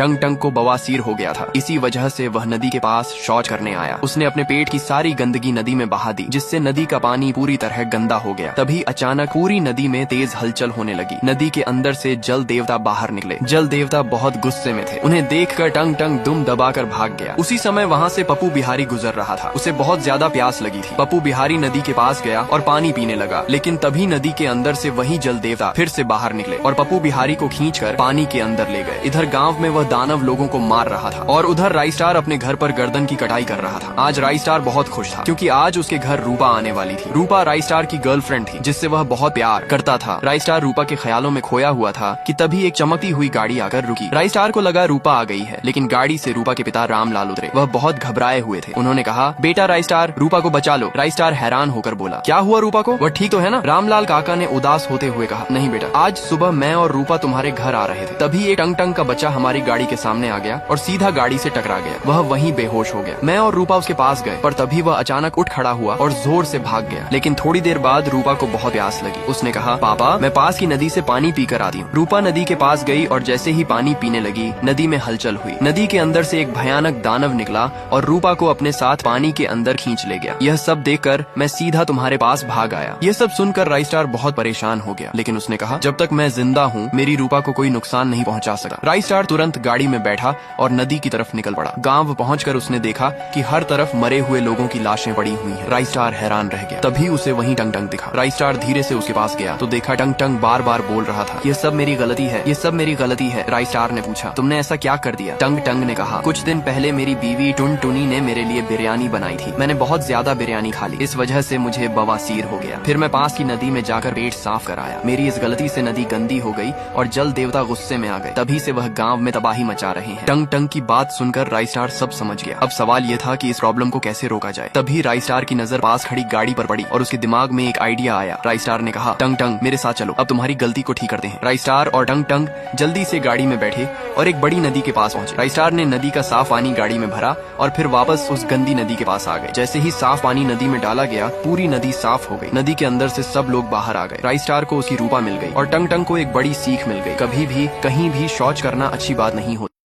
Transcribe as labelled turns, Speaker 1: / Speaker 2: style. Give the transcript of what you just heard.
Speaker 1: टंग टंग को बवासीर हो गया था। इसी वजह से वह नदी के पास शौच करने आया। उसने अपने पेट की सारी गंदगी नदी में बहा दी, जिससे नदी का पानी पूरी तरह गंदा हो गया। तभी अचानक पूरी नदी में तेज हलचल होने लगी। नदी के अंदर से जल देवता बाहर निकले। जल देवता बहुत गुस्से में थे। उन्हें देखकर टंग टंग दुम दबाकर भाग गया। उसी समय वहाँ से पप्पू बिहारी गुजर रहा था। उसे बहुत ज्यादा प्यास लगी थी। पप्पू बिहारी नदी के पास गया और पानी पीने लगा, लेकिन तभी नदी के अंदर से वही जल देवता फिर से बाहर निकले और पप्पू बिहारी को खींचकर पानी के अंदर ले गए। इधर गांव में वह दानव लोगों को मार रहा था और उधर राई स्टार अपने घर पर गर्दन की कटाई कर रहा था। आज राई स्टार बहुत खुश था, क्योंकि आज उसके घर रूपा आने वाली थी। रूपा राई स्टार की गर्लफ्रेंड थी, जिससे वह बहुत प्यार करता था। राई स्टार रूपा के ख्यालों में खोया हुआ था कि तभी एक चमकती हुई गाड़ी आकर रुकी। राई स्टार को लगा रूपा आ गई है, लेकिन गाड़ी से रूपा के पिता रामलाल उतरे। वह बहुत घबराए हुए थे। उन्होंने कहा, बेटा राई स्टार, रूपा को बचा लो। राई स्टार हैरान होकर बोला, क्या हुआ रूपा को? वह ठीक तो है ना? रामलाल काका ने उदास होते हुए कहा, नहीं बेटा, आज सुबह मैं और रूपा तुम्हारे घर आ रहे थे, तभी एक टंग टंग का बच्चा हमारी गाड़ी के सामने आ गया और सीधा गाड़ी से टकरा गया। वह वहीं बेहोश हो गया। मैं और रूपा उसके पास गए, पर तभी वह अचानक उठ खड़ा हुआ और जोर से भाग गया। लेकिन थोड़ी देर बाद रूपा को बहुत प्यास लगी। उसने कहा, पापा, मैं पास की नदी से पानी पीकर आती हूँ। रूपा नदी के पास गई और जैसे ही पानी पीने लगी, नदी में हलचल हुई। नदी के अंदर से एक भयानक दानव निकला और रूपा को अपने साथ पानी के अंदर खींच ले गया। यह सब देखकर मैं सीधा तुम्हारे पास भाग आया। यह सब सुनकर राई स्टार बहुत परेशान हो गया, लेकिन उसने कहा, जब तक मैं जिंदा हूँ मेरी रूपा को कोई नुकसान नहीं पहुँचा सकता। राई स्टार तुरंत गाड़ी में बैठा और नदी की तरफ निकल पड़ा। गांव पहुंचकर उसने देखा कि हर तरफ मरे हुए लोगों की लाशें पड़ी हुई हैं। राई स्टार हैरान रह गया। तभी उसे वहीं टंग टंग दिखा। राई स्टार धीरे से उसके पास गया तो देखा टंग टंग बार बार बोल रहा था, ये सब मेरी गलती है, ये सब मेरी गलती है। राई स्टार ने पूछा, तुमने ऐसा क्या कर दिया? टंग टंग ने कहा, कुछ दिन पहले मेरी बीवी टुन टुनी ने मेरे लिए बिरयानी बनाई थी। मैंने बहुत ज्यादा बिरयानी खा ली, इस वजह से मुझे बवासीर हो गया। फिर मैं पास की नदी में जाकर पेट साफ कराया। मेरी इस गलती से नदी गंदी हो गई और जल देवता गुस्से में आ गए। तभी से वह गांव में तबाही मचा रहे हैं। टंग टंग की बात सुनकर राई स्टार सब समझ गया। अब सवाल ये था कि इस प्रॉब्लम को कैसे रोका जाए। तभी राई स्टार की नजर पास खड़ी गाड़ी पर पड़ी और उसके दिमाग में एक आइडिया आया। राई स्टार ने कहा, टंग टंग मेरे साथ चलो, अब तुम्हारी गलती को ठीक करते हैं। राई स्टार और टंग टंग जल्दी से गाड़ी में बैठे और एक बड़ी नदी के पास पहुंचे। राई स्टार ने नदी का साफ पानी गाड़ी में भरा और फिर वापस उस गंदी नदी के पास आ गए। जैसे ही साफ पानी नदी में डाला गया, पूरी नदी साफ हो गई। नदी के अंदर से सब लोग बाहर आ गए। राई स्टार को उसकी रूपा मिल गई और टंग टंग को एक बड़ी सीख मिल गई, कभी भी कहीं भी शौच करना अच्छी बात नहीं होती।